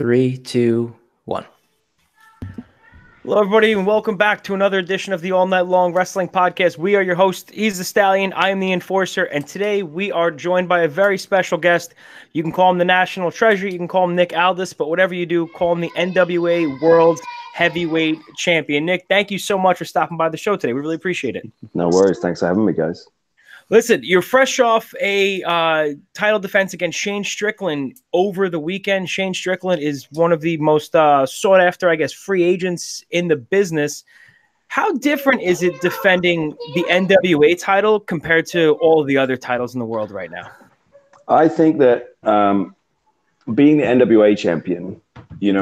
Three, two, one. Hello, everybody, and welcome back to another edition of the All Night Long Wrestling Podcast. We are your host. He's the Stallion. I am the Enforcer, and today we are joined by a very special guest. You can call him the National Treasure. You can call him Nick Aldis, but whatever you do, call him the NWA World Heavyweight Champion. Nick, thank you so much for stopping by the show today. We really appreciate it. No worries. Thanks for having me, guys. Listen, you're fresh off a title defense against Shane Strickland over the weekend. Shane Strickland is one of the most sought after, I guess, free agents in the business. How different is it defending the NWA title compared to all of the other titles in the world right now? I think that being the NWA champion, it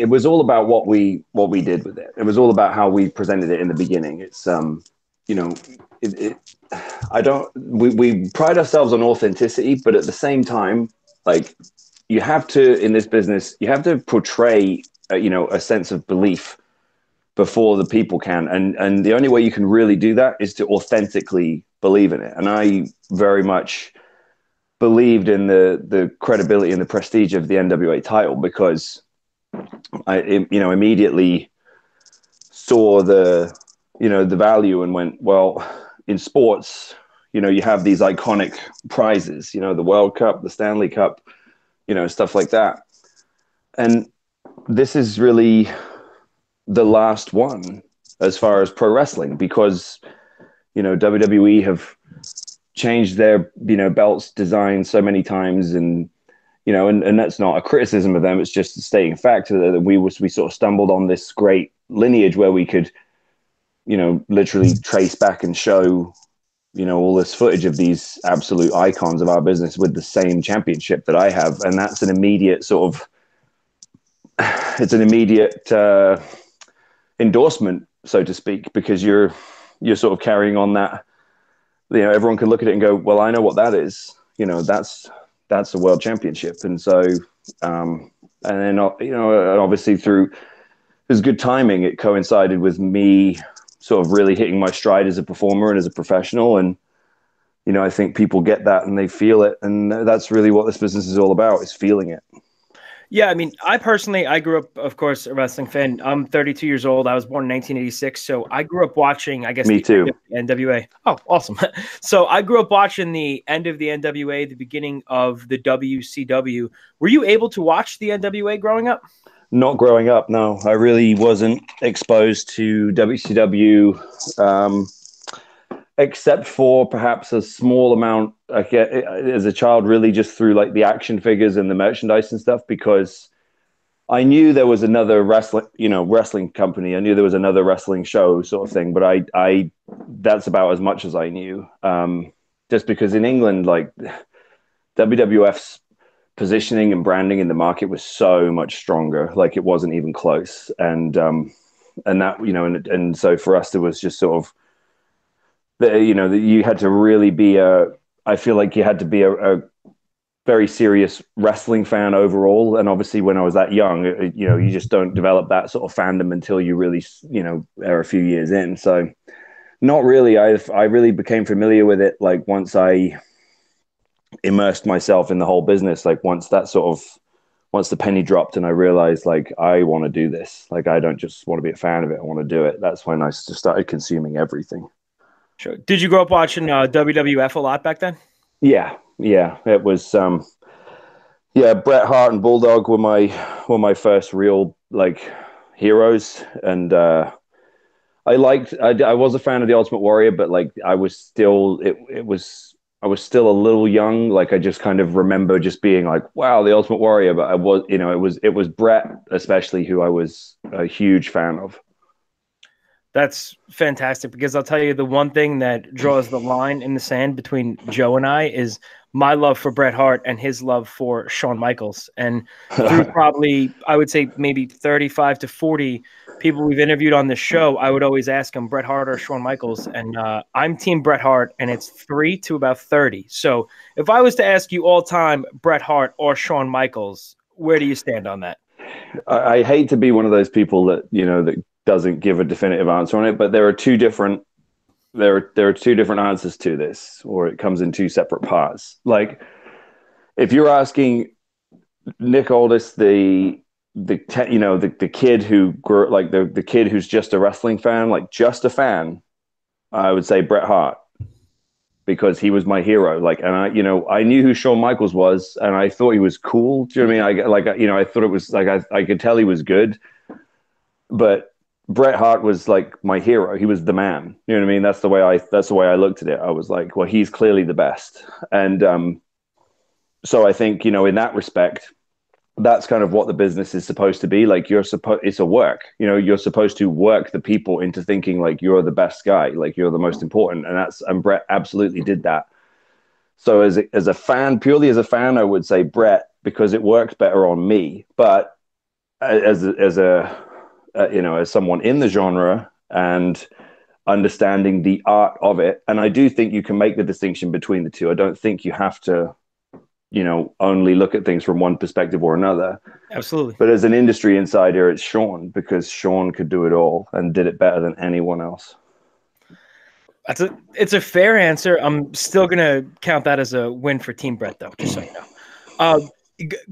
was all about what we did with it. It was all about how we presented it in the beginning. It's we pride ourselves on authenticity, but at the same time, like, you have to, in this business, you have to portray a sense of belief before the people can, and the only way you can really do that is to authentically believe in it. And I very much believed in the credibility and the prestige of the NWA title, because I immediately saw the value and went, well, in sports, you have these iconic prizes, the World Cup, the Stanley Cup, stuff like that. And this is really the last one as far as pro wrestling, because, WWE have changed their, belts design so many times, and and that's not a criticism of them. It's just stating fact that we sort of stumbled on this great lineage where we could, literally trace back and show, all this footage of these absolute icons of our business with the same championship that I have. And that's an immediate endorsement, so to speak, because you're sort of carrying on that, everyone can look at it and go, well, I know what that is. That's the world championship. And so, and then, obviously through, it was good timing. It coincided with me sort of really hitting my stride as a performer and as a professional. And, I think people get that and they feel it. And that's really what this business is all about, is feeling it. Yeah, I mean, I grew up, of course, a wrestling fan. I'm 32 years old. I was born in 1986. So I grew up watching, I guess, Me too. NWA. Oh, awesome. So I grew up watching the end of the NWA, the beginning of the WCW. Were you able to watch the NWA growing up? Not growing up, no. I really wasn't exposed to WCW, except for perhaps a small amount I get as a child, really just through like the action figures and the merchandise and stuff, because I knew there was another wrestling company. I knew there was another wrestling show sort of thing, but I that's about as much as I knew. Just because in England, like, WWF's positioning and branding in the market was so much stronger. Like, it wasn't even close. And that, and so for us, there was just sort of, you had to really be I feel like you had to be a very serious wrestling fan overall. And obviously when I was that young, you just don't develop that sort of fandom until you really, are a few years in. So not really. I really became familiar with it, like, once I immersed myself in the whole business. Like, once the penny dropped and I realized, like, I want to do this. Like, I don't just want to be a fan of it, I want to do it. That's when I just started consuming everything. Sure. Did you grow up watching WWF a lot back then? Yeah. It was, Bret Hart and Bulldog were my first real, like, heroes. And I was a fan of the Ultimate Warrior, but, like, I was still a little young. Like, I just kind of remember just being like, wow, the Ultimate Warrior. But it was Bret especially who I was a huge fan of. That's fantastic, because I'll tell you, the one thing that draws the line in the sand between Joe and I is my love for Bret Hart and his love for Shawn Michaels. And through probably, I would say, maybe 35 to 40 people we've interviewed on this show, I would always ask them, Bret Hart or Shawn Michaels. And I'm team Bret Hart, and it's 3 to about 30. So if I was to ask you all time, Bret Hart or Shawn Michaels, where do you stand on that? I hate to be one of those people that, that doesn't give a definitive answer on it, but there are two different answers to this, or it comes in two separate parts. Like, if you're asking Nick Aldis, the kid who grew like the kid who's just a wrestling fan, like just a fan, I would say Bret Hart, because he was my hero. Like, and I knew who Shawn Michaels was, and I thought he was cool. Do you know what I mean? I thought it was like I could tell he was good, but Bret Hart was like my hero. He was the man. You know what I mean? That's the way I looked at it. I was like, well, he's clearly the best, and so I think in that respect, that's kind of what the business is supposed to be. Like it's a work, you're supposed to work the people into thinking like you're the best guy, like you're the most important. And Bret absolutely did that. So as a fan, purely as a fan, I would say Bret, because it works better on me. But as someone in the genre and understanding the art of it, and I do think you can make the distinction between the two. I don't think you have to only look at things from one perspective or another. Absolutely. But as an industry insider, it's Shawn, because Shawn could do it all and did it better than anyone else. It's a fair answer. I'm still going to count that as a win for Team Bret, though, just so you know.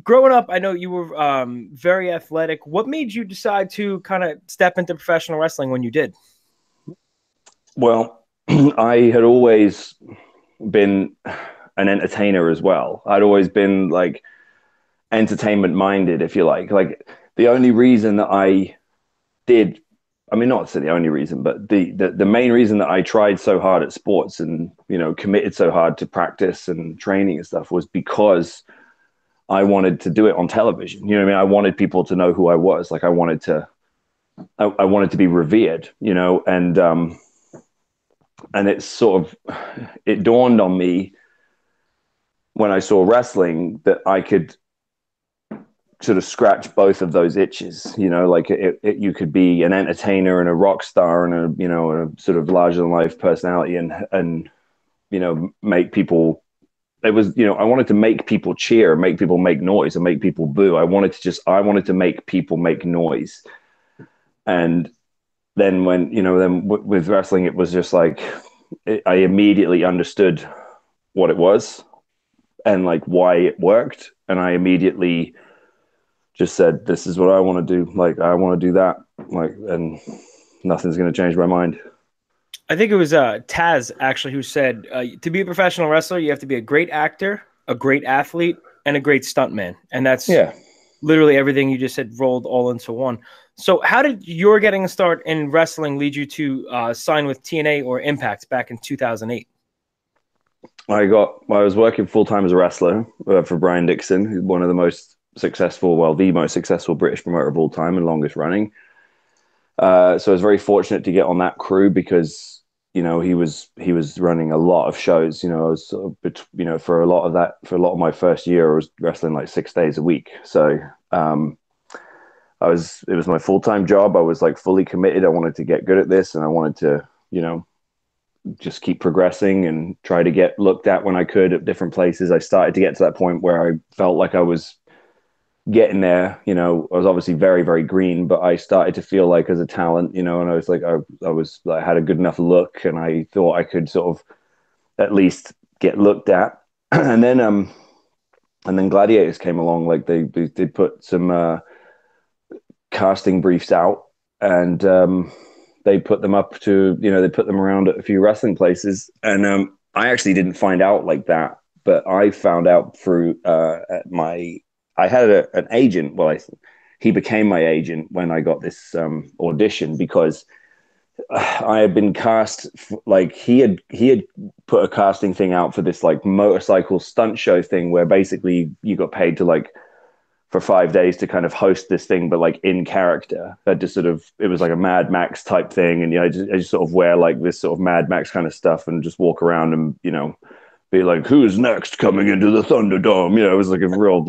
Growing up, I know you were very athletic. What made you decide to kind of step into professional wrestling when you did? Well, I had always been an entertainer as well. I'd always been like entertainment minded, if you like. Like the only reason that I did, I mean, not to say the only reason, but the main reason that I tried so hard at sports and committed so hard to practice and training and stuff was because I wanted to do it on television. You know what I mean? I wanted people to know who I was. Like I wanted to be revered, and it's sort of, it dawned on me when I saw wrestling that I could sort of scratch both of those itches, like you could be an entertainer and a rock star and a sort of larger than life personality and make people, I wanted to make people cheer, make people make noise and make people boo. I wanted to make people make noise. And then with wrestling, it was just like, I immediately understood what it was and like why it worked. And I immediately just said, this is what I want to do. Like, I want to do that. Like, and nothing's going to change my mind. I think it was Taz actually who said, to be a professional wrestler, you have to be a great actor, a great athlete, and a great stuntman. And that's literally everything you just said rolled all into one. So how did your getting a start in wrestling lead you to sign with TNA or Impact back in 2008? I was working full-time as a wrestler for Brian Dixon, who's one of the most successful British promoter of all time and longest running. So I was very fortunate to get on that crew because, he was running a lot of shows. I was sort of, for a lot of my first year, I was wrestling like 6 days a week. So it was my full-time job. I was like fully committed. I wanted to get good at this and I wanted to, just keep progressing and try to get looked at when I could at different places. I started to get to that point where I felt like I was getting there. I was obviously very, very green, but I started to feel like as a talent, and I was like, I had a good enough look and I thought I could sort of at least get looked at. And then Gladiators came along. Like they put some casting briefs out and they put them up to, they put them around at a few wrestling places. And I actually didn't find out like that, but I found out through I had an agent. Well, he became my agent when I got this audition because I had been cast. Like he had put a casting thing out for this like motorcycle stunt show thing where basically you got paid to like for 5 days to kind of host this thing, but like in character. That just sort of, it was like a Mad Max type thing, and I just sort of wear like this sort of Mad Max kind of stuff and just walk around and be like, who's next coming into the Thunderdome? It was like a real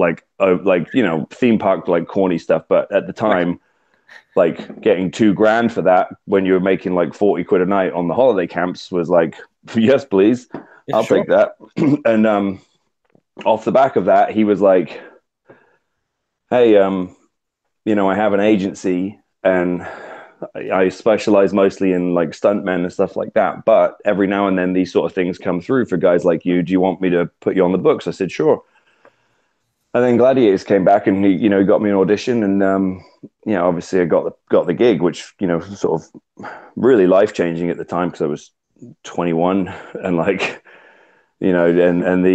theme park like corny stuff. But at the time, like getting $2,000 for that when you were making like 40 quid a night on the holiday camps was like, yes, please, I'll take that. And off the back of that, he was like, hey, I have an agency and I specialize mostly in like stuntmen and stuff like that. But every now and then these sort of things come through for guys like you. Do you want me to put you on the books? I said, sure. And then Gladiators came back, and he, got me an audition, and obviously I got the gig, which sort of really life changing at the time because I was 21, and like and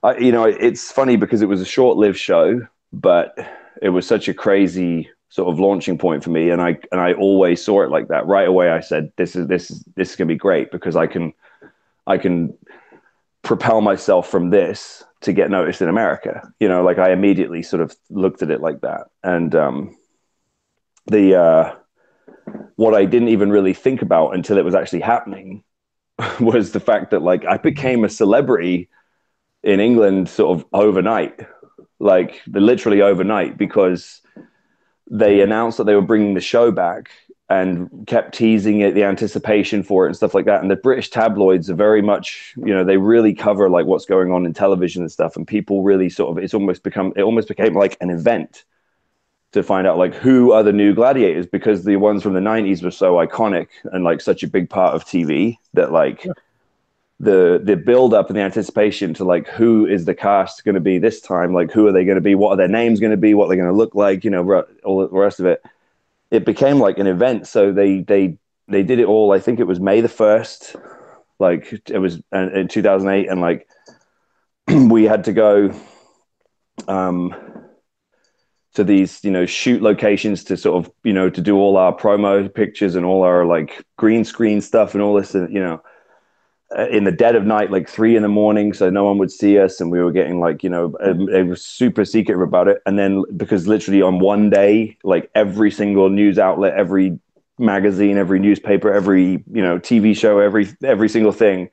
it's funny because it was a short lived show, but it was such a crazy sort of launching point for me, and I always saw it like that. Right away, I said, "This is gonna be great because I can propel myself from this to get noticed in America." Like I immediately sort of looked at it like that. And the what I didn't even really think about until it was actually happening was the fact that like I became a celebrity in England sort of overnight, like literally overnight, because they announced that they were bringing the show back and kept teasing it, the anticipation for it and stuff like that. And the British tabloids are very much, they really cover like what's going on in television and stuff. And people really sort of, it almost became like an event to find out like who are the new gladiators, because the ones from the 90s were so iconic and like such a big part of TV that like the build up and the anticipation to like who is the cast going to be this time, like who are they going to be, what are their names going to be, what they're going to look like, all the rest of it. It became like an event. So they did it all. I think it was May the 1st, like it was in 2008, and like we had to go to these shoot locations to sort of to do all our promo pictures and all our like green screen stuff and all this, in the dead of night, like 3 a.m, so no one would see us, and we were getting like it was super secretive about it. And then because literally on one day, like every single news outlet, every magazine, every newspaper, every TV show, every single thing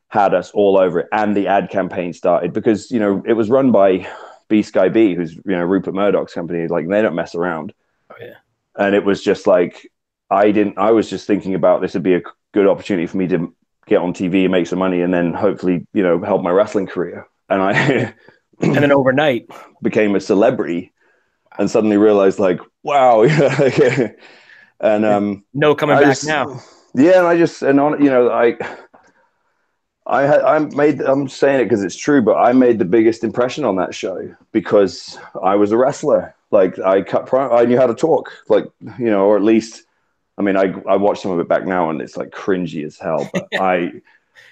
had us all over it. And the ad campaign started because it was run by B Sky B, who's Rupert Murdoch's company. Like they don't mess around. Oh yeah. And it was just like I was just thinking about this would be a good opportunity for me to get on TV and make some money, and then hopefully, help my wrestling career. And I, and then overnight became a celebrity, and suddenly realized like, wow, and no coming back now. Yeah, and I just I'm saying it because it's true, but I made the biggest impression on that show because I was a wrestler. Like I knew how to talk, like or at least. I mean, I watched some of it back now, and it's like cringy as hell. But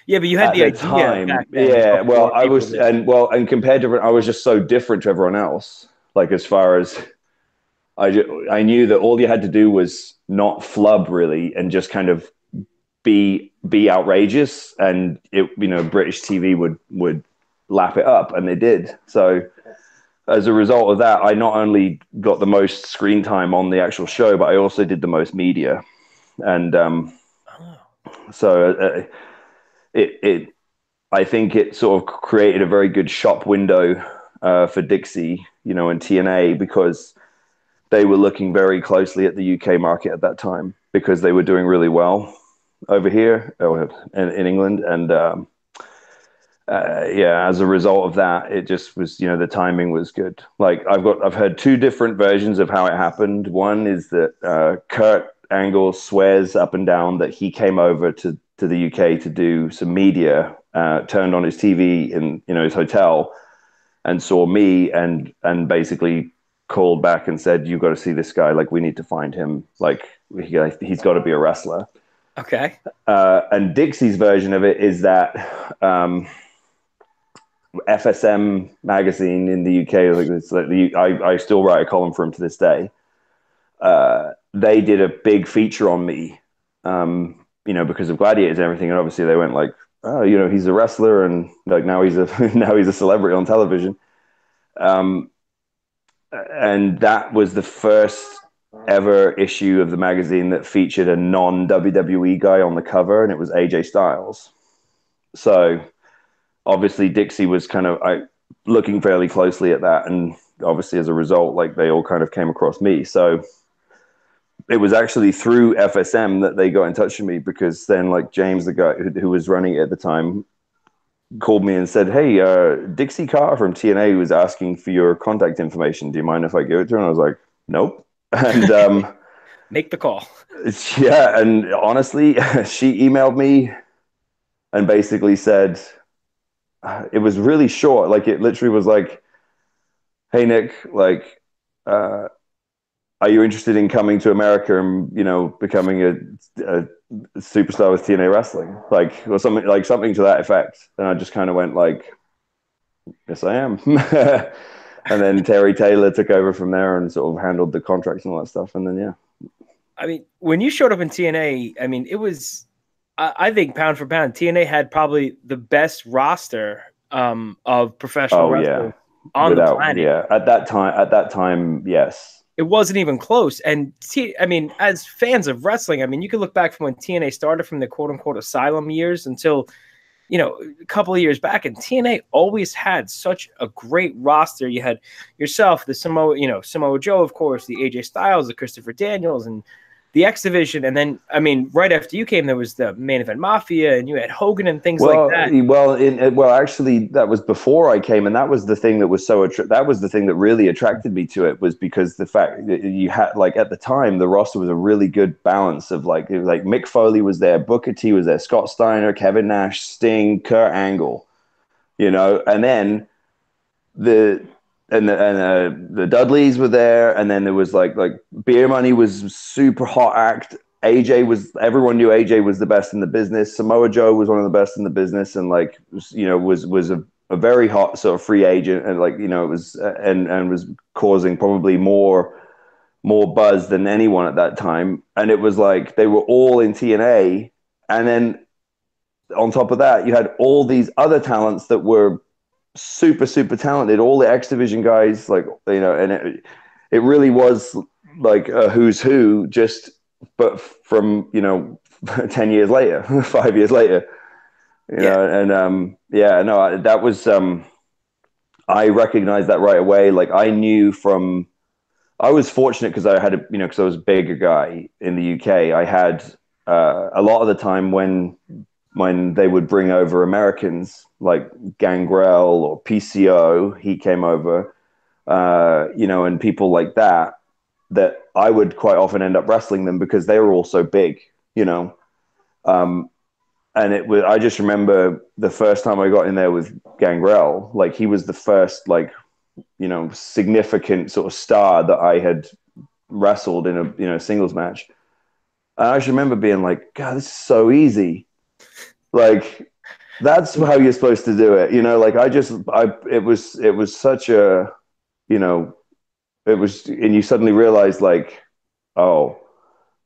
yeah, but you had the idea time, back then, yeah. Well, I was, and compared to, I was just so different to everyone else. Like as far as I knew that all you had to do was not flub really, and just kind of be outrageous, and British TV would lap it up, and they did. So as a result of that, I not only got the most screen time on the actual show, but I also did the most media. And so I think it sort of created a very good shop window for Dixie, and TNA, because they were looking very closely at the UK market at that time because they were doing really well over here in England. And as a result of that, it just was, the timing was good. Like I've heard 2 different versions of how it happened. One is that Kurt Angle swears up and down that he came over to the UK to do some media, turned on his TV in his hotel and saw me and basically called back and said, "You've got to see this guy. Like we need to find him. Like he's got to be a wrestler." Okay. And Dixie's version of it is that FSM magazine in the UK, like it's like I still write a column for him to this day. They did a big feature on me, because of Gladiators and everything, and obviously they went like, "Oh, he's a wrestler, and like now he's a celebrity on television." And that was the first ever issue of the magazine that featured a non-WWE guy on the cover, and it was AJ Styles. So obviously Dixie was kind of looking fairly closely at that, and obviously as a result, like they all kind of came across me. So it was actually through FSM that they got in touch with me, because then like James, the guy who was running it at the time, called me and said, "Hey, Dixie Carr from TNA was asking for your contact information. Do you mind if I give it to her?" And I was like, "Nope." And make the call. Yeah, and honestly, she emailed me and basically said, it was really short. Like it literally was like, hey Nick, like, are you interested in coming to America and becoming a superstar with TNA wrestling, like, or something to that effect? And I just kind of went like, yes, I am. And then Terry Taylor took over from there and sort of handled the contracts and all that stuff. And then, yeah. I mean, when you showed up in TNA, I mean, it was, I think pound for pound, TNA had probably the best roster of professional Oh yeah, wrestlers on the planet. yeah. At that time, yes. It wasn't even close. And I mean, as fans of wrestling, I mean, you can look back from when TNA started from the quote unquote asylum years until, a couple of years back, and TNA always had such a great roster. You had yourself, the Samoa Joe, of course, the AJ Styles, the Christopher Daniels, and the X Division. And then, I mean, right after you came, there was the Main Event Mafia, and you had Hogan and things like that. Actually, that was before I came, and that was the thing that was that was the thing that really attracted me to it, was because the fact that you had, like, at the time, the roster was a really good balance of like Mick Foley was there, Booker T was there, Scott Steiner, Kevin Nash, Sting, Kurt Angle, and then the Dudleys were there, and then there was like Beer Money was super hot act. Everyone knew AJ was the best in the business. Samoa Joe was one of the best in the business, and was a very hot sort of free agent, and it was and was causing probably more buzz than anyone at that time. And it was like they were all in TNA, and then on top of that, you had all these other talents that were super talented, all the X Division guys, and it really was like a who's who, but from 10 years later, 5 years later, and that was I recognized that right away. Like, I was fortunate because I had because I was a bigger guy in the UK. I had a lot of the time when they would bring over Americans like Gangrel or PCO, he came over, and people like that I would quite often end up wrestling them because they were all so big, and I just remember the first time I got in there with Gangrel, like he was the first significant sort of star that I had wrestled in a singles match. And I just remember being like, God, this is so easy. Like, that's how you're supposed to do it. It was such a, it was, and you suddenly realize like, oh,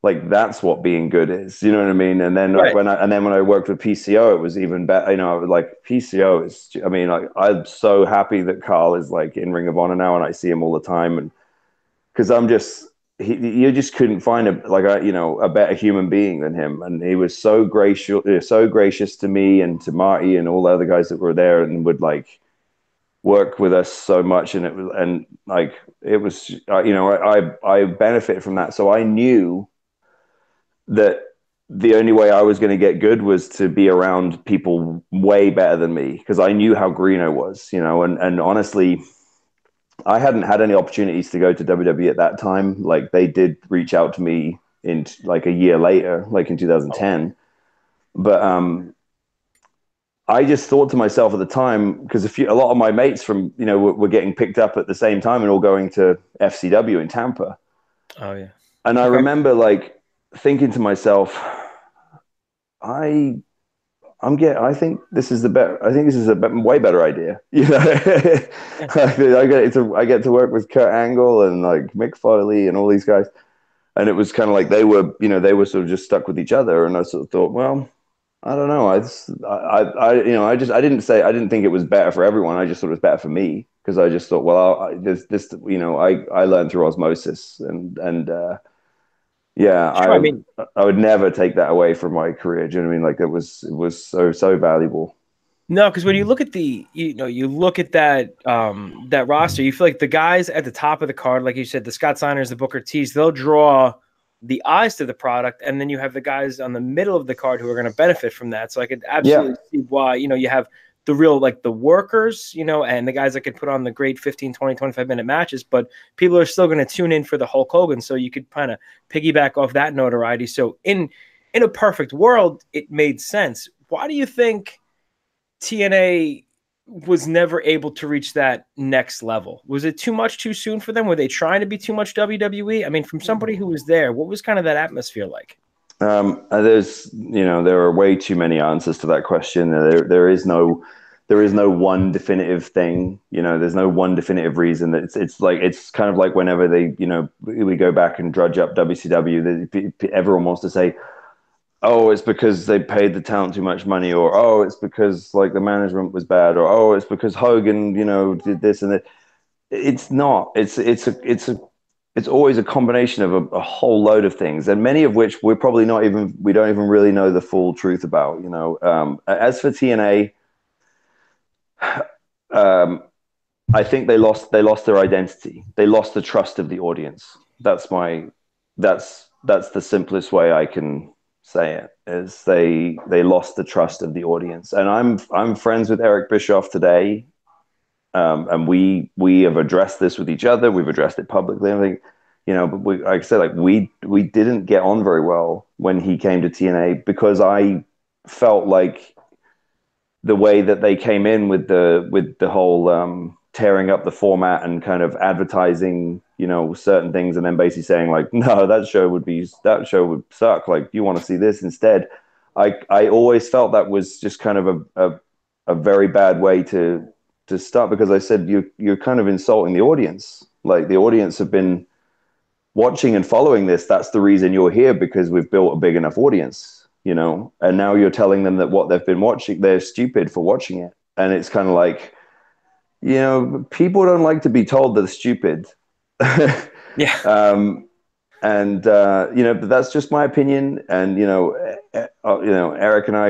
like that's what being good is, you know what I mean? And then Right. when I worked with PCO, it was even better. I was like, PCO is, I mean, like, I'm so happy that Carl is like in Ring of Honor now, and I see him all the time. And because you just couldn't find a better human being than him. And he was so gracious to me and to Marty and all the other guys that were there, and would like work with us so much. And I benefited from that. So I knew that the only way I was going to get good was to be around people way better than me, because I knew how green I was, and honestly, I hadn't had any opportunities to go to WWE at that time. Like, they did reach out to me in like a year later, like in 2010. But I just thought to myself at the time, because a lot of my mates from, were getting picked up at the same time and all going to FCW in Tampa. Oh yeah. And I remember like thinking to myself, I think this is a way better idea. I get to work with Kurt Angle and like Mick Foley and all these guys, and it was kind of like they were sort of just stuck with each other. And I sort of thought, well, I don't know. I didn't think it was better for everyone. I just thought it was better for me, because I just thought, well, I learned through osmosis, and yeah, Sure, I mean, I would never take that away from my career. Do you know what I mean? Like, it was so valuable. no, because when you look at you look at that roster, you feel like the guys at the top of the card, like you said, the Scott Steiners, the Booker T's, they'll draw the eyes to the product, and then you have the guys on the middle of the card who are going to benefit from that. So I could absolutely see why, you have the real, like, the workers, and the guys that could put on the great 15, 20, 25-minute matches, but people are still going to tune in for the Hulk Hogan. So you could kind of piggyback off that notoriety. So in a perfect world, it made sense. Why do you think TNA was never able to reach that next level? Was it too much too soon for them? Were they trying to be too much WWE? I mean, from somebody who was there, what was kind of that atmosphere like? There are way too many answers to that question. There is no one definitive thing. There's no one definitive reason. That it's kind of like whenever we go back and drudge up WCW, everyone wants to say, oh, it's because they paid the talent too much money, or oh, it's because like the management was bad, or oh, it's because Hogan, did this and that. It's not. It's always a combination of a whole load of things, and many of which we don't even really know the full truth about. As for TNA, I think they lost their identity. They lost the trust of the audience. That's the simplest way I can say it. Is they lost the trust of the audience. And I'm friends with Eric Bischoff today. And we have addressed this with each other. We've addressed it publicly. I think, but like I said, like we didn't get on very well when he came to TNA, because I felt like the way that they came in with the whole tearing up the format and kind of advertising, certain things, and then basically saying like, no, that show would suck. Like, you want to see this instead. I always felt that was just kind of a very bad way to start, because I said you're kind of insulting the audience. Like, the audience have been watching and following this. That's the reason you're here, because we've built a big enough audience, and now you're telling them that what they've been watching, they're stupid for watching it. And it's kind of like, people don't like to be told they're stupid. Yeah. But that's just my opinion. And, Eric and I,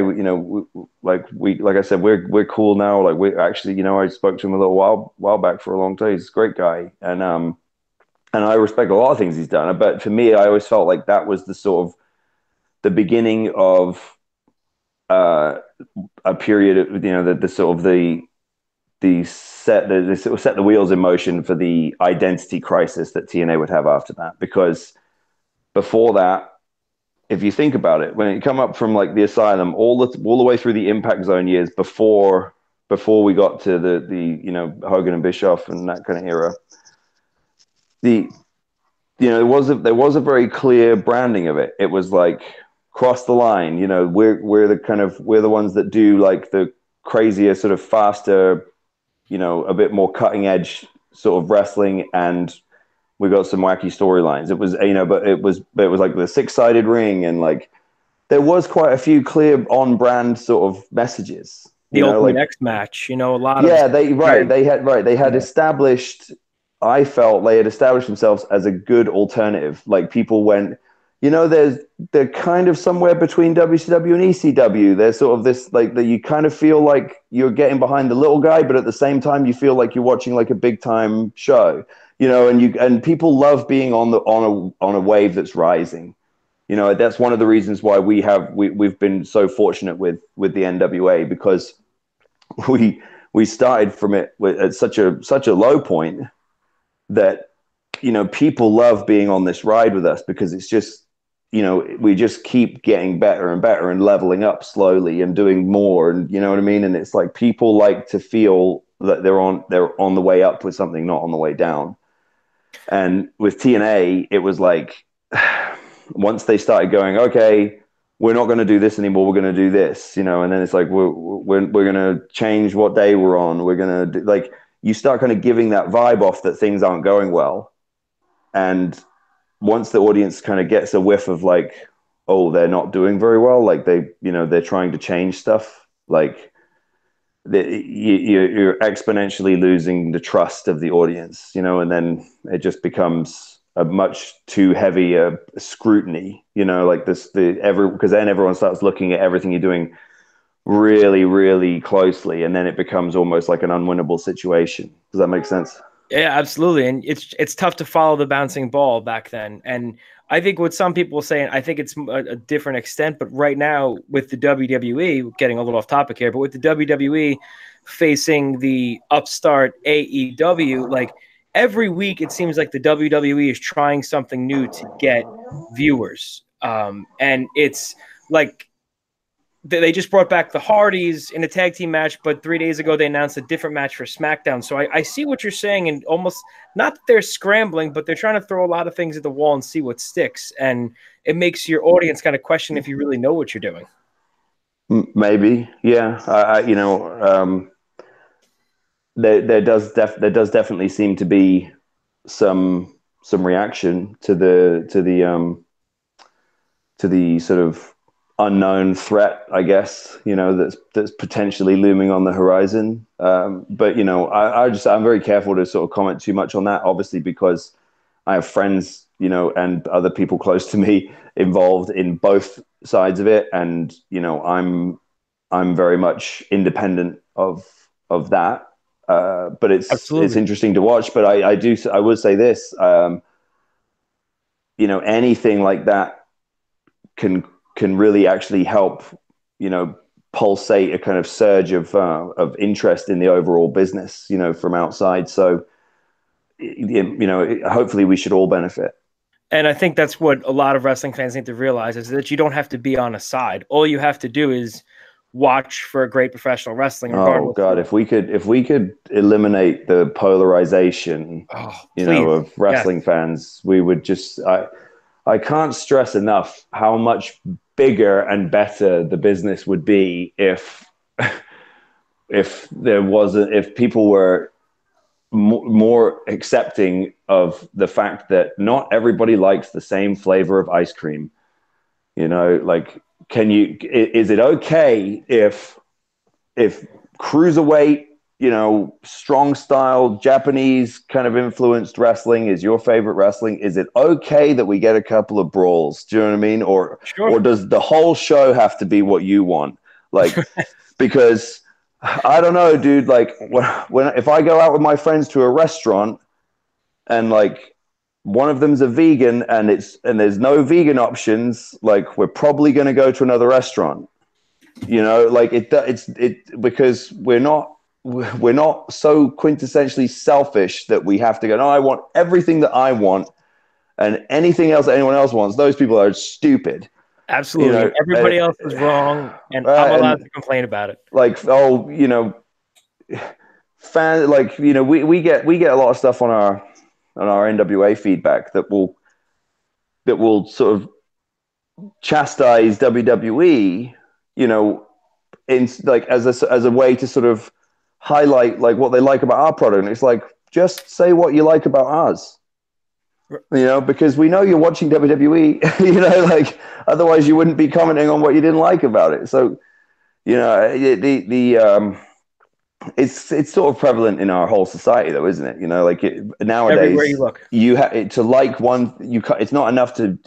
like I said, we're cool now. Like, we actually, I spoke to him a little while back for a long time. He's a great guy. And I respect a lot of things he's done. But for me, I always felt like that was the sort of the beginning of a period of, the sort of the set the wheels in motion for the identity crisis that TNA would have after that. Because before that, if you think about it, when you come up from like the Asylum, all the way through the Impact Zone years before we got to the Hogan and Bischoff and that kind of era, there was a very clear branding of it. It was like, cross the line, we're the ones that do like the crazier, sort of faster, a bit more cutting edge sort of wrestling, and we got some wacky storylines. It was, but it was like the 6-sided ring, and like there was quite a few clear on brand sort of messages. The Ultimate X match, a lot of they had established. I felt they had established themselves as a good alternative. Like, people went, they're kind of somewhere between WCW and ECW. They're sort of this, like, that you kind of feel like you're getting behind the little guy, but at the same time you feel like you're watching like a big time show. And people love being on a wave that's rising. That's one of the reasons why we've been so fortunate with the NWA, because we started from it at such a low point that people love being on this ride with us, because it's just, we just keep getting better and better and leveling up slowly and doing more, and you know what I mean. And it's like, people like to feel that they're on the way up with something, not on the way down. And with TNA, it was like, once they started going, okay, we're not going to do this anymore, we're going to do this, and then it's like, we're going to change what day we're on. We're going to do, like, you start kind of giving that vibe off that things aren't going well. And once the audience kind of gets a whiff of like, oh, they're not doing very well, like they're trying to change stuff, like you're exponentially losing the trust of the audience, and then it just becomes a much too heavy scrutiny, like because then everyone starts looking at everything you're doing really, really closely, and then it becomes almost like an unwinnable situation. Does that make sense? Yeah, absolutely. And it's tough to follow the bouncing ball back then. And I think what some people say, and I think it's a different extent, but right now with the WWE, getting a little off topic here, but with the WWE facing the upstart AEW, like every week it seems like the WWE is trying something new to get viewers. And it's like they just brought back the Hardys in a tag team match, but 3 days ago they announced a different match for SmackDown. So I see what you're saying, and almost not that they're scrambling, but they're trying to throw a lot of things at the wall and see what sticks. And it makes your audience kind of question if you really know what you're doing. Maybe, yeah. There does definitely seem to be some reaction to the sort of unknown threat, I guess, that's potentially looming on the horizon. But I'm very careful to sort of comment too much on that, obviously, because I have friends, and other people close to me involved in both sides of it, and I'm very much independent of that. But it's interesting to watch. But I would say this, anything like that can really actually help, pulsate a kind of surge of interest in the overall business, from outside. So, hopefully we should all benefit. And I think that's what a lot of wrestling fans need to realize, is that you don't have to be on a side. All you have to do is watch for a great professional wrestling. Oh God, if we could eliminate the polarization, of wrestling fans, we would just. I can't stress enough how much bigger and better the business would be if people were more accepting of the fact that not everybody likes the same flavor of ice cream. Is it okay if cruiserweight, strong style Japanese kind of influenced wrestling is your favorite wrestling? Is it okay that we get a couple of brawls? Do you know what I mean? Or does the whole show have to be what you want? Because I don't know, dude. If I go out with my friends to a restaurant and one of them's a vegan and there's no vegan options, we're probably going to go to another restaurant. Because we're not so quintessentially selfish that we have to go, no, I want everything that I want, and anything else that anyone else wants, those people are stupid. Absolutely. Everybody else is wrong, and I'm allowed to complain about it. We get a lot of stuff on our NWA feedback that will sort of chastise WWE, as a way to sort of highlight what they like about our product. And it's just say what you like about ours, because we know you're watching WWE, otherwise you wouldn't be commenting on what you didn't like about it. So, it's sort of prevalent in our whole society, though, isn't it? Nowadays, everywhere you look, you have to like one. It's not enough to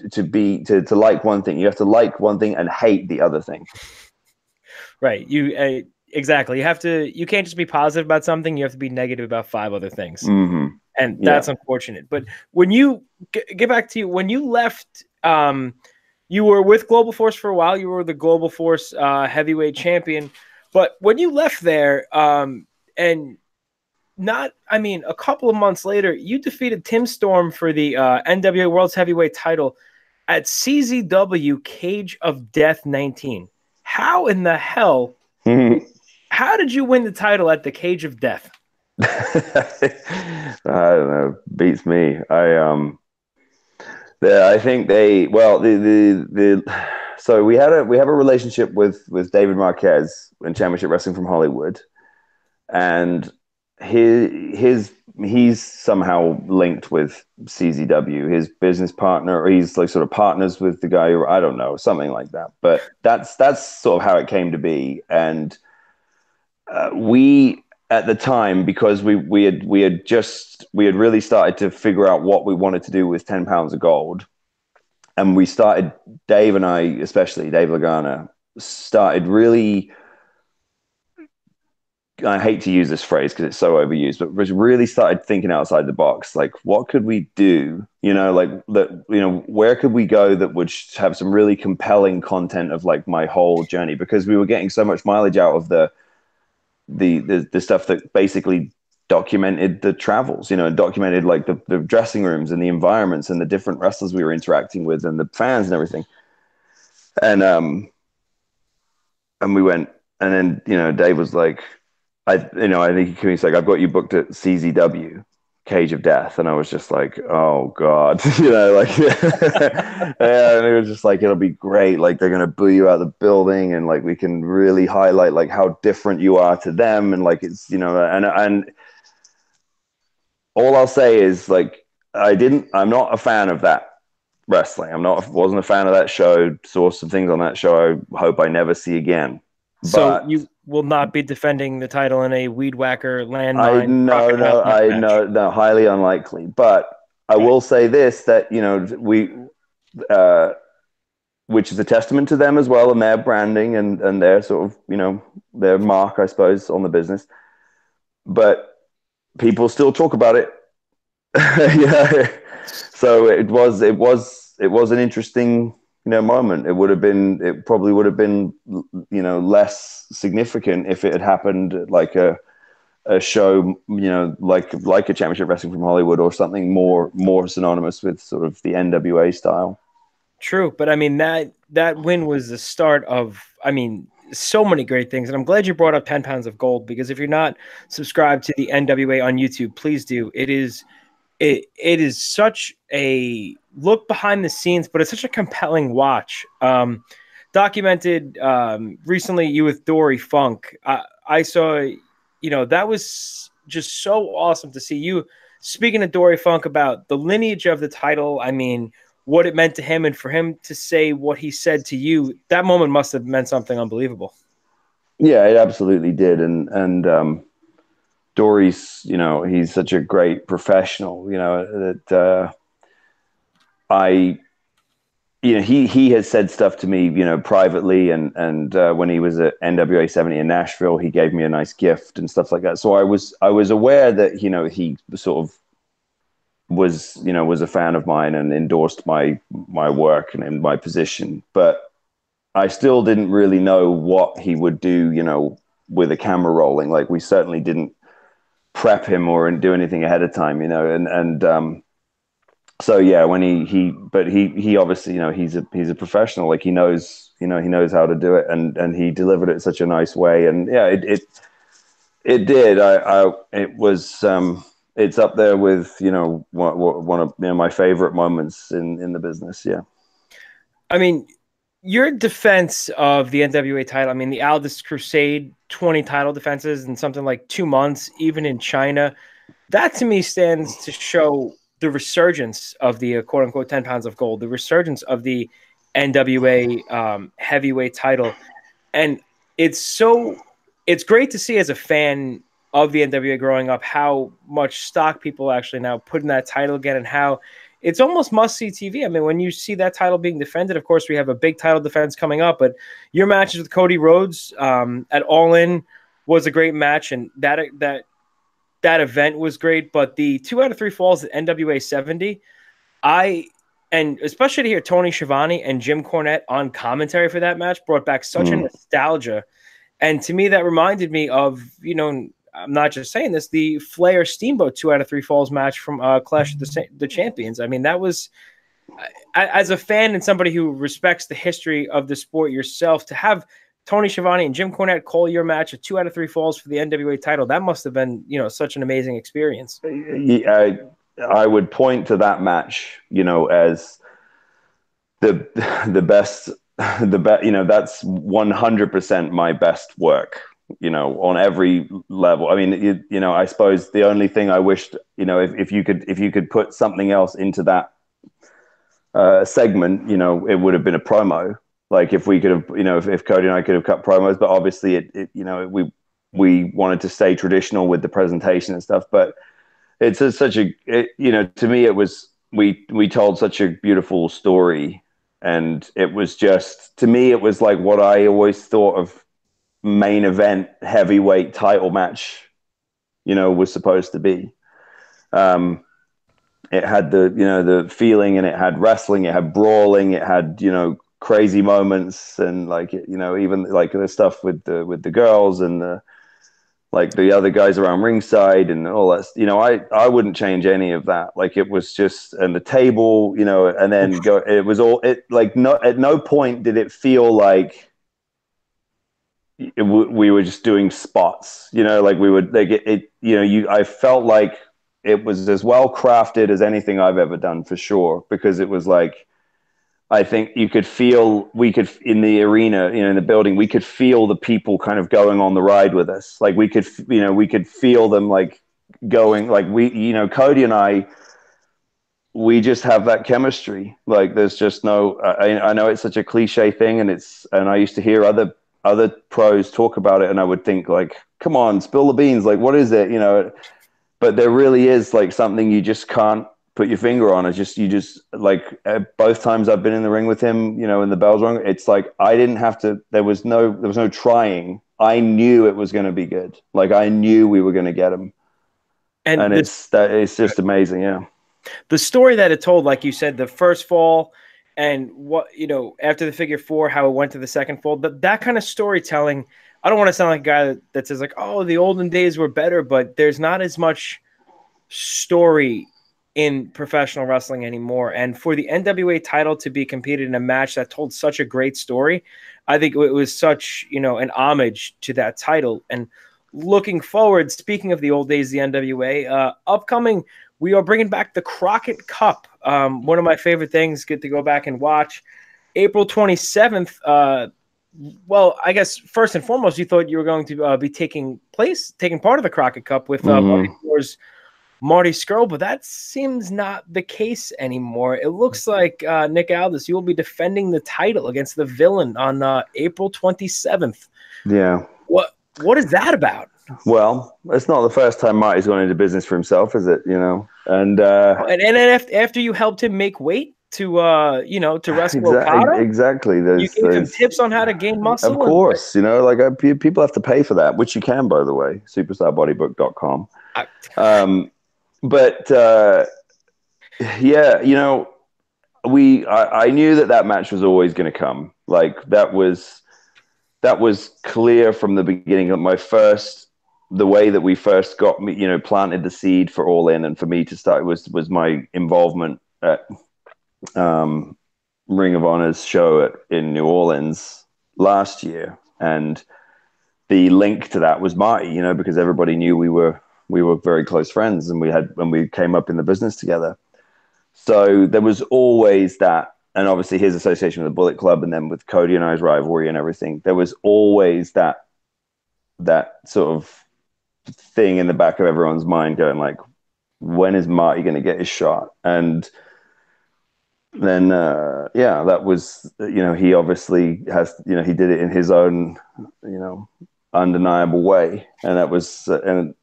like one thing. You have to like one thing and hate the other thing. Right. Exactly. You can't just be positive about something. You have to be negative about 5 other things. Mm-hmm. And that's unfortunate. But when you get back to when you left, you were with Global Force for a while. You were the Global Force heavyweight champion. But when you left there, a couple of months later, you defeated Tim Storm for the NWA World's Heavyweight title at CZW Cage of Death 19. How in the hell? How did you win the title at the Cage of Death? I don't know. Beats me. I think so we have a relationship with David Marquez in Championship Wrestling from Hollywood, and he's somehow linked with CZW. His business partner, or he's sort of partners with the guy, I don't know, something like that. But that's sort of how it came to be. And we, at the time, because we had really started to figure out what we wanted to do with 10 pounds of gold. And we started, Dave and I, especially Dave Lagana, started really, I hate to use this phrase because it's so overused, but really started thinking outside the box. What could we do? Where could we go that would have some really compelling content of my whole journey? Because we were getting so much mileage out of the stuff that basically documented the travels, and documented the dressing rooms and the environments and the different wrestlers we were interacting with and the fans and everything. And and we went, and then, Dave was like, I think he's like, I've got you booked at CZW, Cage of Death. And I was just like, oh God, like, yeah, and it was just like, it'll be great. Like, they're going to boo you out of the building, and like, we can really highlight like how different you are to them. And like, it's, and all I'll say is like, I'm not a fan of that wrestling. Wasn't a fan of that show. Saw some things on that show I hope I never see again. So But you will not be defending the title in a weed whacker I landmine no rocket no house I match. no highly unlikely. But I Okay. will say this, that we uh, which is a testament to them as well, and their branding and their sort of their mark, I suppose, on the business. But people still talk about it. Yeah. So it was an interesting moment. It probably would have been less significant if it had happened like a show, like a Championship Wrestling from Hollywood, or something more synonymous with sort of the NWA style. True, but I mean that win was the start of, I mean, so many great things. And I'm glad you brought up 10 pounds of gold, because if you're not subscribed to the NWA on YouTube, please do. It is such a look behind the scenes, but it's such a compelling watch. Documented recently, you with Dory Funk. I saw, that was just so awesome to see you speaking to Dory Funk about the lineage of the title. I mean, what it meant to him, and for him to say what he said to you, that moment must have meant something unbelievable. Yeah, it absolutely did. And Dory's, he's such a great professional, that I he has said stuff to me, privately, and when he was at NWA 70 in Nashville, he gave me a nice gift and stuff like that. So I was aware that he sort of was a fan of mine and endorsed my work and my position, but I still didn't really know what he would do, with a camera rolling. Like, we certainly didn't prep him or do anything ahead of time, and so yeah, when he obviously, he's a professional. Like, he knows how to do it, and he delivered it in such a nice way. And yeah, it did. It was it's up there with one of my favorite moments in the business. Yeah. I mean, your defense of the NWA title, I mean, the Aldis Crusade 20 title defenses in something like 2 months, even in China, that to me stands to show the resurgence of the quote unquote 10 pounds of gold, the resurgence of the NWA heavyweight title. And it's great to see, as a fan of the NWA growing up, how much stock people actually now put in that title again, and how it's almost must-see TV. I mean, when you see that title being defended, of course, we have a big title defense coming up, but your matches with Cody Rhodes at All In was a great match, and that event was great. But the 2 out of 3 falls at NWA 70, and especially to hear Tony Schiavone and Jim Cornette on commentary for that match, brought back such a nostalgia. And to me, that reminded me of, I'm not just saying this, the Flair Steamboat 2 out of 3 falls match from Clash of the Champions. I mean, that was, as a fan and somebody who respects the history of the sport yourself, to have Tony Schiavone and Jim Cornette call your match a 2 out of 3 falls for the NWA title, that must have been, such an amazing experience. I would point to that match, as the best, that's 100% my best work, on every level. I mean, I suppose the only thing I wished, if you could put something else into that segment, it would have been a promo. Like, if we could have, if Cody and I could have cut promos, but obviously we wanted to stay traditional with the presentation and stuff. But it's to me, it was, we told such a beautiful story, and it was just, to me, it was like what I always thought of main event heavyweight title match, was supposed to be. It had the feeling, and it had wrestling, it had brawling, it had, crazy moments, and like, even like the stuff with the girls and the other guys around ringside and all that. I wouldn't change any of that. Like, it was just, and the table, and then it was all, it like, no, at no point did it feel like we were just doing spots, like we would like it, I felt like it was as well crafted as anything I've ever done, for sure, because it was like, I think we could in the arena, in the building, we could feel the people kind of going on the ride with us. Like we could feel them like going, like Cody and we just have that chemistry. Like there's just no, I know it's such a cliche thing, and I used to hear other pros talk about it, and I would think like, come on, spill the beans. Like, what is it? But there really is like something you just can't put your finger on. You just like both times I've been in the ring with him, and the bell's rung. It's like, I didn't have to, there was no trying. I knew it was going to be good. Like I knew we were going to get him. And it's just amazing. Yeah. The story that it told, like you said, the first fall and after the figure 4, how it went to the second fall, but that kind of storytelling, I don't want to sound like a guy that says like, oh, the olden days were better, but there's not as much story in professional wrestling anymore. And for the NWA title to be competed in a match that told such a great story, I think it was such, an homage to that title. And looking forward, speaking of the old days, the NWA, upcoming, we are bringing back the Crockett Cup. One of my favorite things, get to go back and watch. April 27th. Well, I guess first and foremost, you thought you were going to be taking part of the Crockett Cup with Marty Scurll, but that seems not the case anymore. It looks like Nick Aldis, you will be defending the title against the Villain on April 27th. Yeah. What is that about? Well, it's not the first time Marty's gone into business for himself, is it? And after you helped him make weight to wrestle Okada, exactly. You gave him tips on how to gain muscle. Of course, people have to pay for that, which you can, by the way, superstarbodybook.com. But yeah, I knew that match was always going to come. Like that was clear from the beginning. The way that we first got me, planted the seed for All In, and for me to start was my involvement at Ring of Honor's show in New Orleans last year, and the link to that was Marty, because everybody knew we were very close friends, and when we came up in the business together. So there was always that, and obviously his association with the Bullet Club, and then with Cody and I's rivalry and everything. There was always that sort of thing in the back of everyone's mind going like, when is Marty going to get his shot? And then that was, he obviously has, he did it in his own undeniable way, and that was it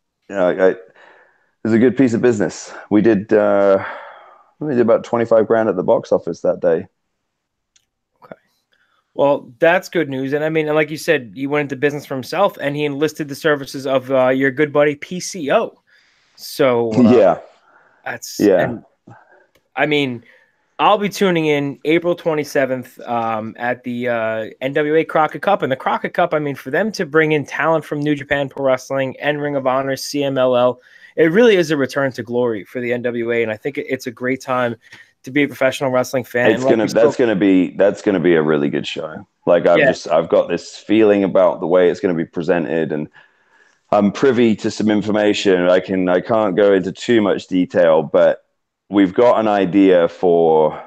was a good piece of business. We did about 25 grand at the box office that day. Well, that's good news. And I mean, like you said, he went into business for himself, and he enlisted the services of your good buddy PCO. So and, I mean, I'll be tuning in April 27th at the NWA Crockett Cup. And the Crockett Cup, I mean, for them to bring in talent from New Japan Pro Wrestling and Ring of Honor, CMLL, it really is a return to glory for the NWA. And I think it's a great time to be a professional wrestling fan. That's gonna be a really good show. Like I've got this feeling about the way it's going to be presented, and I'm privy to some information. I can't go into too much detail, but we've got an idea for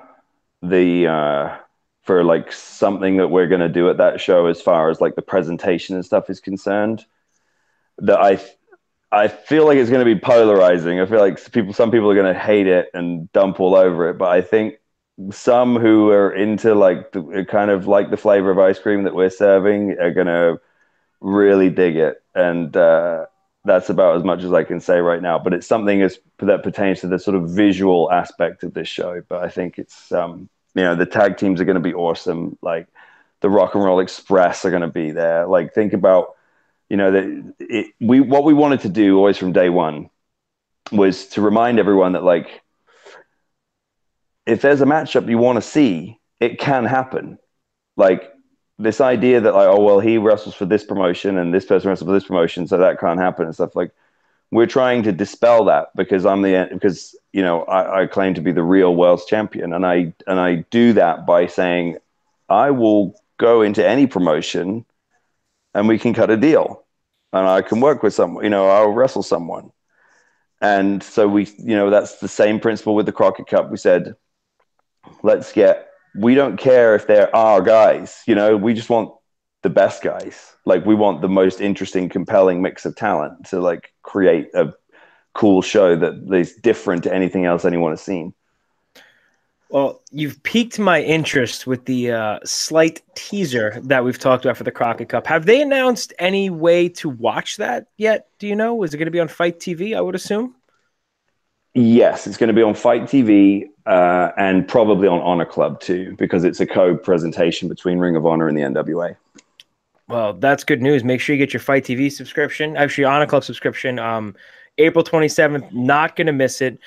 like something that we're going to do at that show as far as like the presentation and stuff is concerned, that I feel like it's going to be polarizing. I feel like some people are going to hate it and dump all over it, but I think some who are into like kind of like the flavor of ice cream that we're serving are going to really dig it. And that's about as much as I can say right now, but it's something that pertains to the sort of visual aspect of this show. But I think it's, the tag teams are going to be awesome. Like the Rock and Roll Express are going to be there. Like think about, what we wanted to do always from day one was to remind everyone that like, if there's a matchup you want to see, it can happen. Like this idea that like, oh, well, he wrestles for this promotion and this person wrestles for this promotion, so that can't happen and stuff. Like we're trying to dispel that because I claim to be the real world's champion. And I do that by saying, I will go into any promotion and we can cut a deal, and I can work with someone. I'll wrestle someone. And so that's the same principle with the Crockett Cup. We said, we don't care if they're our guys, we just want the best guys. Like, we want the most interesting, compelling mix of talent to like create a cool show that is different to anything else anyone has seen. Well, you've piqued my interest with the slight teaser that we've talked about for the Crockett Cup. Have they announced any way to watch that yet? Do you know? Is it going to be on Fight TV, I would assume? Yes, it's going to be on Fight TV and probably on Honor Club too, because it's a co-presentation between Ring of Honor and the NWA. Well, that's good news. Make sure you get your Fight TV subscription. Actually, Honor Club subscription. April 27th, not going to miss it.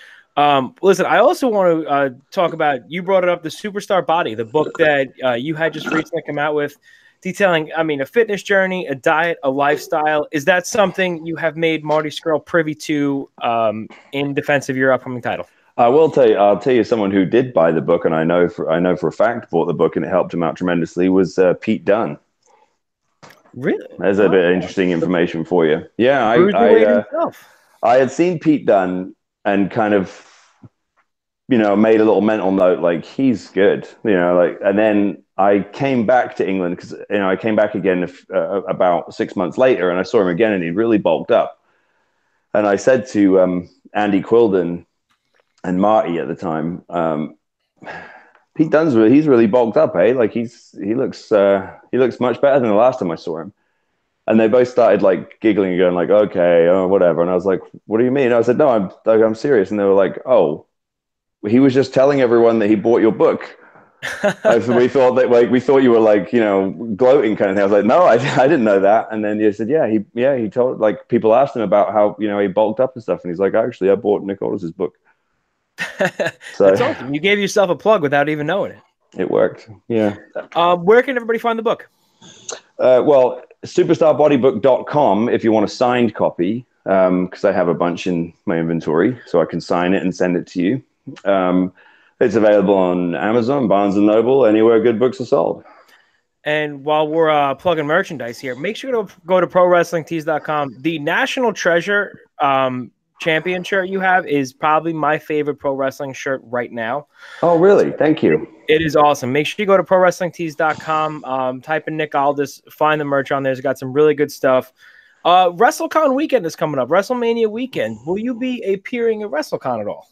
Listen, I also want to talk about, you brought it up, the Superstar Body, the book that you had just recently come out with, detailing, a fitness journey, a diet, a lifestyle. Is that something you have made Marty Scurll privy to in defense of your upcoming title? I'll tell you someone who did buy the book, and I know for a fact bought the book and it helped him out tremendously, was Pete Dunne. Really? There's a bit of interesting information for you. Yeah, I had seen Pete Dunne and kind of, made a little mental note, like, he's good, and then I came back to England because, I came back again about 6 months later, and I saw him again and he really bulked up. And I said to Andy Quilden and Marty at the time, Pete Dunne's he's really bulked up, eh? Like, he looks much better than the last time I saw him. And they both started like giggling and going like, okay, whatever. And I was like, what do you mean? I said, no, I'm serious. And they were like, oh, he was just telling everyone that he bought your book. So we thought you were like, gloating kind of thing. I was like, no, I didn't know that. And then he said, he told, like, people asked him about how, he bulked up and stuff. And he's like, actually, I bought Nick Aldis's book. So that's awesome. You gave yourself a plug without even knowing it. It worked. Yeah. Where can everybody find the book? Well, superstarbodybook.com if you want a signed copy, because I have a bunch in my inventory, so I can sign it and send it to you. It's available on Amazon, Barnes & Noble, anywhere good books are sold. And while we're plugging merchandise here, make sure to go to ProWrestlingTees.com. The National Treasure champion shirt you have is probably my favorite pro wrestling shirt right now. Oh, really? Thank you. It is awesome. Make sure you go to ProWrestlingTees.com, type in Nick Aldis, find the merch on there. It's got some really good stuff. WrestleCon weekend is coming up, WrestleMania weekend. Will you be appearing at WrestleCon at all?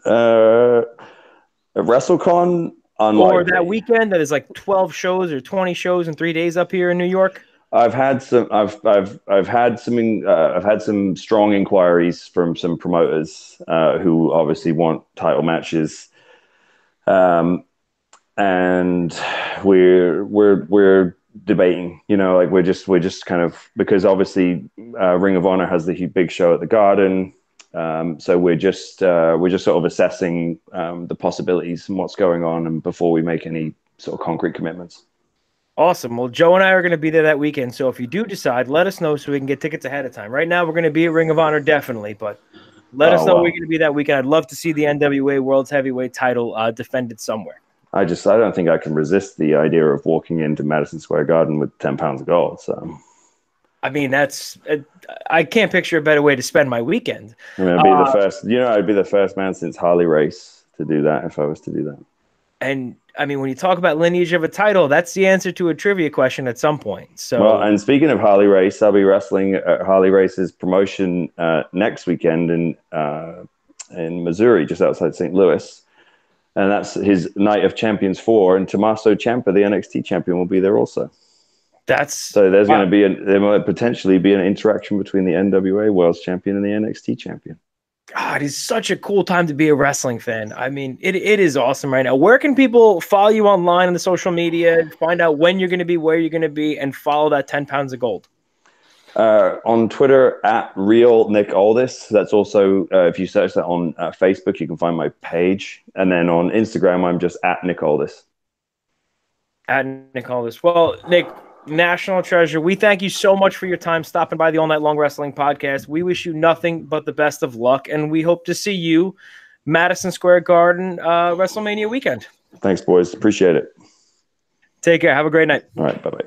At WrestleCon, unlikely. Or that weekend that is like 12 shows or 20 shows in 3 days up here in New York? I've had some strong inquiries from some promoters who obviously want title matches, and we're debating. Like we're just kind of, because obviously Ring of Honor has the big show at the Garden, so we're just sort of assessing the possibilities and what's going on, and before we make any sort of concrete commitments. Awesome. Well, Joe and I are going to be there that weekend. So if you do decide, let us know so we can get tickets ahead of time. Right now, we're going to be at Ring of Honor, definitely. But let us know we're going to be that weekend. I'd love to see the NWA World's Heavyweight title defended somewhere. I don't think I can resist the idea of walking into Madison Square Garden with 10 pounds of gold. So, I can't picture a better way to spend my weekend. I'd be the first. I'd be the first man since Harley Race to do that if I was to do that. And when you talk about lineage of a title, that's the answer to a trivia question at some point. So, well, and speaking of Harley Race, I'll be wrestling at Harley Race's promotion next weekend in Missouri, just outside St. Louis, and that's his Night of Champions 4. And Tommaso Ciampa, the NXT champion, will be there also. So there's going to be there might potentially be an interaction between the NWA World Champion and the NXT champion. God, it's such a cool time to be a wrestling fan. It is awesome right now. Where can people follow you online on the social media, find out when you're going to be, where you're going to be, and follow that 10 pounds of gold? On Twitter, at Real Nick Aldis. That's also, if you search that on Facebook, you can find my page. And then on Instagram, I'm just at Nick Aldis. At Nick Aldis. Well, Nick, National Treasure, we thank you so much for your time stopping by the All Night Long Wrestling Podcast. We wish you nothing but the best of luck, and we hope to see you Madison Square Garden WrestleMania weekend. Thanks, boys. Appreciate it. Take care. Have a great night. All right. Bye-bye.